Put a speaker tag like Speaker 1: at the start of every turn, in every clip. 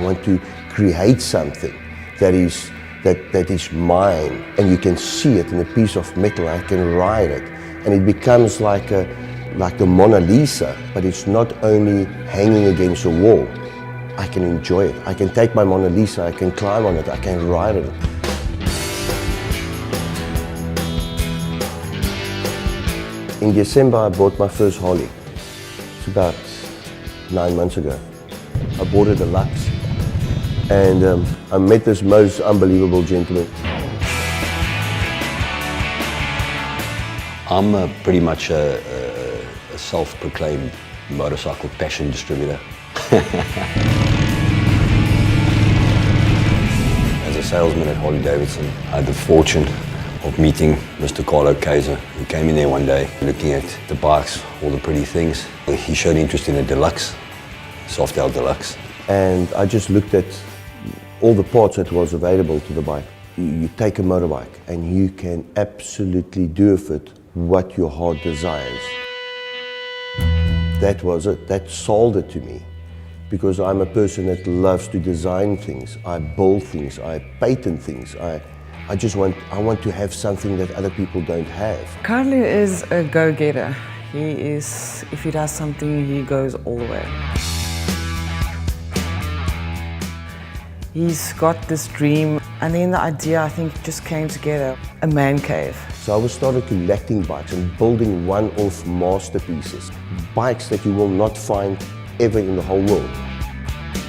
Speaker 1: want to create something that is mine, and you can see it in a piece of metal. I can ride it, and it becomes like the Mona Lisa, but it's not only hanging against a wall. I can enjoy it. I can take my Mona Lisa, I can climb on it, I can ride it. In December, I bought my first Harley. It's about 9 months ago. I bought a deluxe, and I met this most unbelievable gentleman.
Speaker 2: I'm pretty much a self-proclaimed motorcycle passion distributor. As a salesman at Harley Davidson, I had the fortune of meeting Mr. Carlo Kaiser. He came in there one day looking at the bikes, all the pretty things. He showed interest in a deluxe, Softail Deluxe.
Speaker 1: And I just looked at all the parts that was available to the bike. You take a motorbike and you can absolutely do with it what your heart desires. That was it. That sold it to me, because I'm a person that loves to design things. I build things, I patent things. I want to have something that other people don't have.
Speaker 3: Carlo is a go-getter. If he does something, he goes all the way. He's got this dream, and then the idea, I think, just came together, a man cave.
Speaker 1: So I started collecting bikes and building one-off masterpieces. Bikes that you will not find ever in the whole world.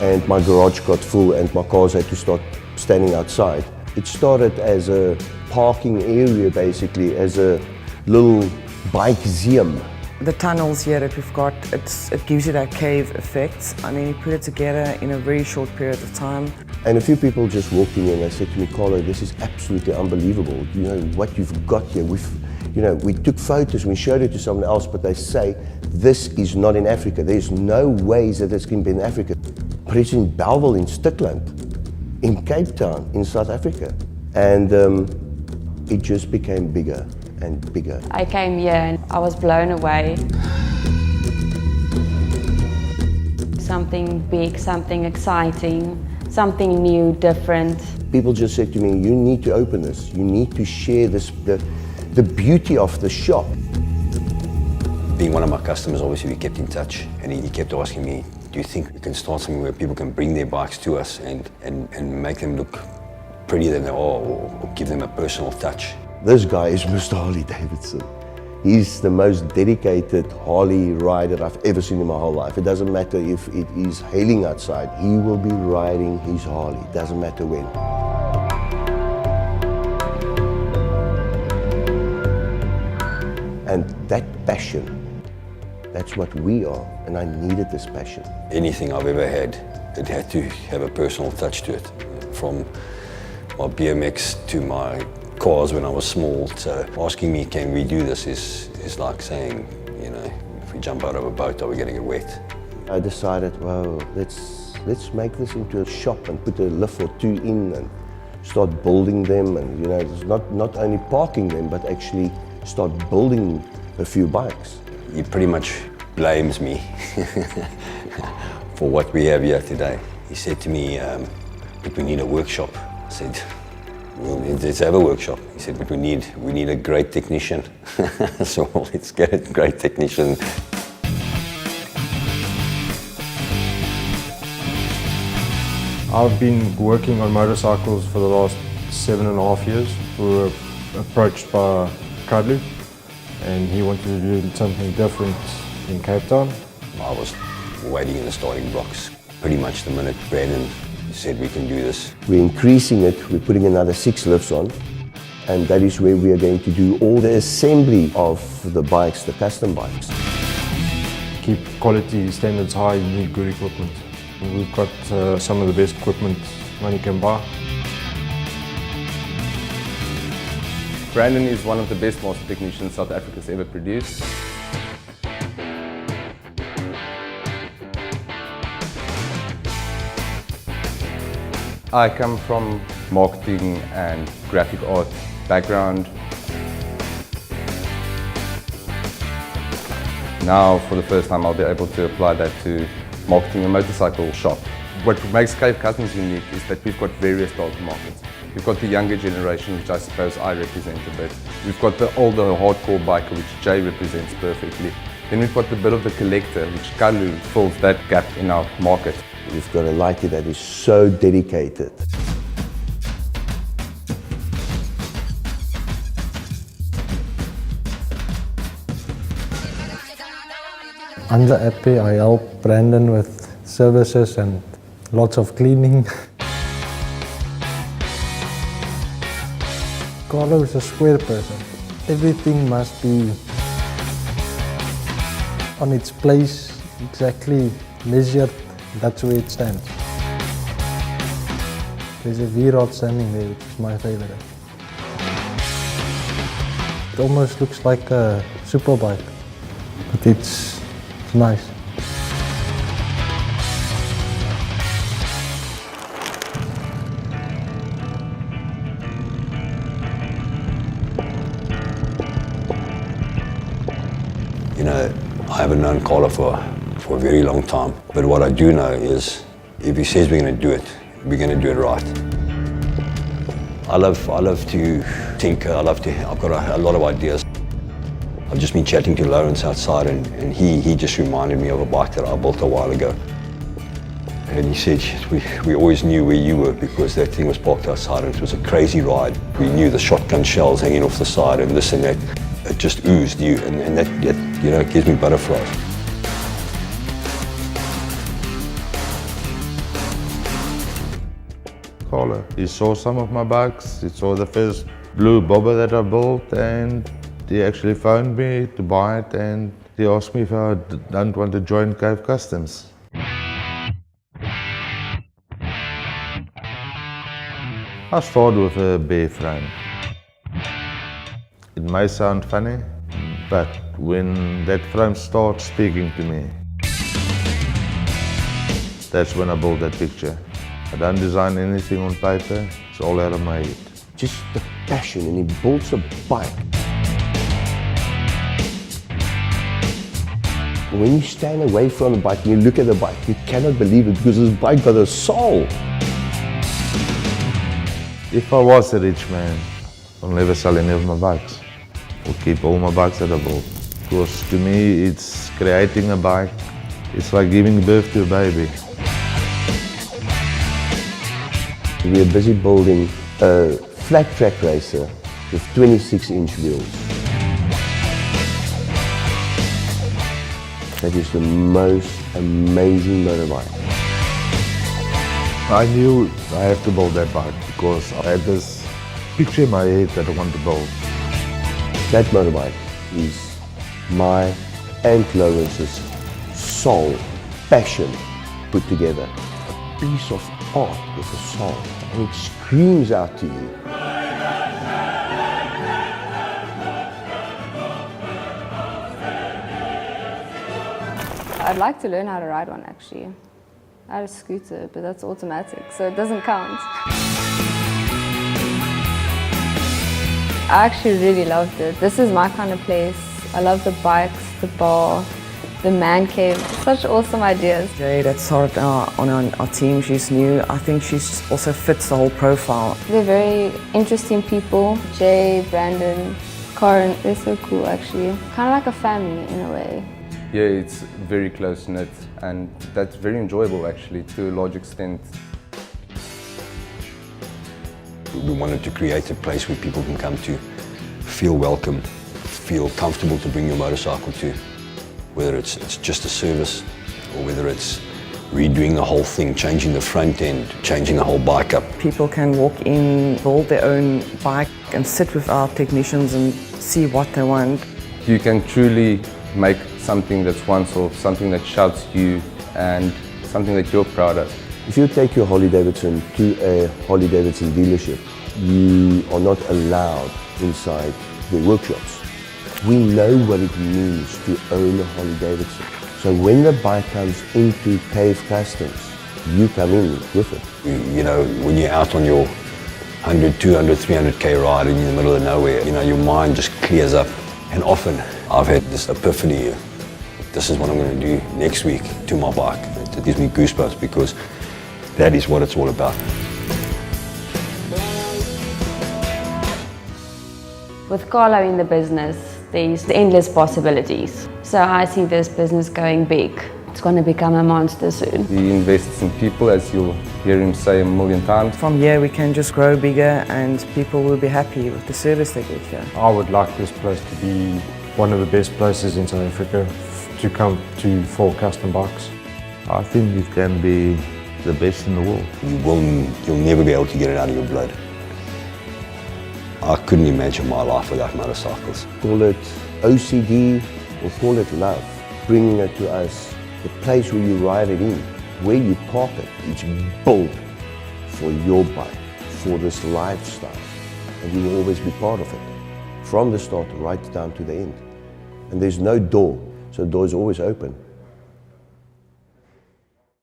Speaker 1: And my garage got full and my cars had to start standing outside. It started as a parking area, basically, as a little bike museum.
Speaker 3: The tunnels here that we've got, it gives you that cave effect. I mean, you put it together in a very short period of time.
Speaker 1: And a few people just walked in and they said to me, Carlo, this is absolutely unbelievable. You know, what you've got here. We took photos, we showed it to someone else, but they say, this is not in Africa. There's no ways that this can be in Africa. But it's in Bellville, in Stikland, in Cape Town, in South Africa. And it just became bigger and bigger.
Speaker 4: I came here and I was blown away. Something big, something exciting, something new, different.
Speaker 1: People just said to me, you need to open this. You need to share this, the beauty of the shop.
Speaker 2: Being one of my customers, obviously we kept in touch, and he kept asking me, do you think we can start something where people can bring their bikes to us and make them look prettier than they are, or give them a personal touch?
Speaker 1: This guy is Mr. Harley Davidson. He's the most dedicated Harley rider I've ever seen in my whole life. It doesn't matter if it is hailing outside, he will be riding his Harley, doesn't matter when. And that passion, that's what we are, and I needed this passion.
Speaker 2: Anything I've ever had, it had to have a personal touch to it. From my BMX to my cars when I was small, so asking me, can we do this, is like saying, you know, if we jump out of a boat, are we going to get wet?
Speaker 1: I decided, well, let's make this into a shop and put a lift or two in and start building them, and you know, it's not only parking them, but actually start building a few bikes.
Speaker 2: He pretty much blames me for what we have here today. He said to me, but we need a workshop. I said, well, let's have a workshop. He said, but we need a great technician. So let's get a great technician.
Speaker 5: I've been working on motorcycles for the last 7.5 years. We were approached by Krew, and he wanted to do something different in Cape Town.
Speaker 2: I was waiting in the starting blocks. Pretty much the minute Brandon said we can do this.
Speaker 1: We're increasing it, we're putting another 6 lifts on, and that is where we are going to do all the assembly of the bikes, the custom bikes.
Speaker 5: Keep quality standards high, you need good equipment. We've got some of the best equipment money can buy.
Speaker 6: Brandon is one of the best master technicians South Africa's ever produced. I come from marketing and graphic art background. Now, for the first time, I'll be able to apply that to marketing a motorcycle shop What makes Cave Kustoms unique is that we've got various target markets. We've got the younger generation, which I suppose I represent a bit. We've got the older hardcore biker, which Jay represents perfectly. Then we've got the bit of the collector, which Krew fills that gap in our market.
Speaker 1: You've got a lighter that is so dedicated.
Speaker 7: I'm the happy. I help Brandon with services and lots of cleaning. Carlo is a square person. Everything must be on its place, exactly measured. That's where it stands. There's a V-rod standing there, which is my favorite. It almost looks like a superbike, but it's nice.
Speaker 2: You know, I haven't known Carlo for a very long time, but what I do know is if he says we're going to do it, we're going to do it right. I love to tinker. I've got a lot of ideas. I've just been chatting to Lawrence outside, and he just reminded me of a bike that I built a while ago. And he said, we always knew where you were because that thing was parked outside and it was a crazy ride. We knew the shotgun shells hanging off the side and this and that. It just oozed you, and that you know, gives me butterflies.
Speaker 8: Carlo, he saw some of my bikes, he saw the first blue bobber that I built, and he actually phoned me to buy it, and he asked me if I don't want to join Cave Kustoms. I started with a bare frame. It may sound funny, but when that frame starts speaking to me, that's when I build that picture. I don't design anything on paper, it's all out of my head.
Speaker 1: Just the passion, and he builds a bike. When you stand away from the bike and you look at the bike, you cannot believe it because this bike got a soul.
Speaker 8: If I was a rich man, I'll never sell any of my bikes. I'll keep all my bikes that I built. Because to me, it's creating a bike. It's like giving birth to a baby.
Speaker 1: We are busy building a flat track racer with 26-inch wheels. That is the most amazing motorbike.
Speaker 8: I knew I have to build that bike because I had this picture in my head that I want to build.
Speaker 1: That motorbike is my and Lawrence's soul, passion put together. A piece of art with a soul, and it screams out to you.
Speaker 9: I'd like to learn how to ride one actually. I had a scooter, but that's automatic, so it doesn't count. I actually really loved it. This is my kind of place. I love the bikes, the bar, the man cave. Such awesome ideas.
Speaker 3: Jay, that started on our team, she's new. I think she also fits the whole profile.
Speaker 9: They're very interesting people. Jay, Brandon, Karen, they're so cool actually. Kind of like a family in a way.
Speaker 6: Yeah, it's very close-knit, and that's very enjoyable actually to a large extent.
Speaker 2: We wanted to create a place where people can come to feel welcome, feel comfortable to bring your motorcycle to, whether it's just a service or whether it's redoing the whole thing, changing the front end, changing the whole bike up.
Speaker 3: People can walk in, build their own bike and sit with our technicians and see what they want.
Speaker 6: You can truly make something that's once-off, something that shouts you, and something that you're proud of.
Speaker 1: If you take your Harley-Davidson to a Harley-Davidson dealership, you are not allowed inside their workshops. We know what it means to own a Harley-Davidson. So when the bike comes into Cave Kustoms, you come in with it.
Speaker 2: You know, when you're out on your 100, 200, 300k ride and you're in the middle of nowhere, you know, your mind just clears up. And often I've had this epiphany, this is what I'm going to do next week to my bike. It gives me goosebumps because That is what it's all about.
Speaker 4: With Carlo in the business, there's endless possibilities. So I see this business going big. It's going to become a monster soon.
Speaker 6: He invests in people, as you'll hear him say a million times.
Speaker 3: From here we can just grow bigger and people will be happy with the service they get here.
Speaker 5: I would like this place to be one of the best places in South Africa to come to for custom bikes.
Speaker 8: I think it can be the best in the world.
Speaker 2: You'll never be able to get it out of your blood. I couldn't imagine my life without motorcycles.
Speaker 1: Call it OCD or call it love, bringing it to us. The place where you ride it in, where you park it, it's built for your bike, for this lifestyle. And you will always be part of it, from the start right down to the end. And there's no door, so the door is always open.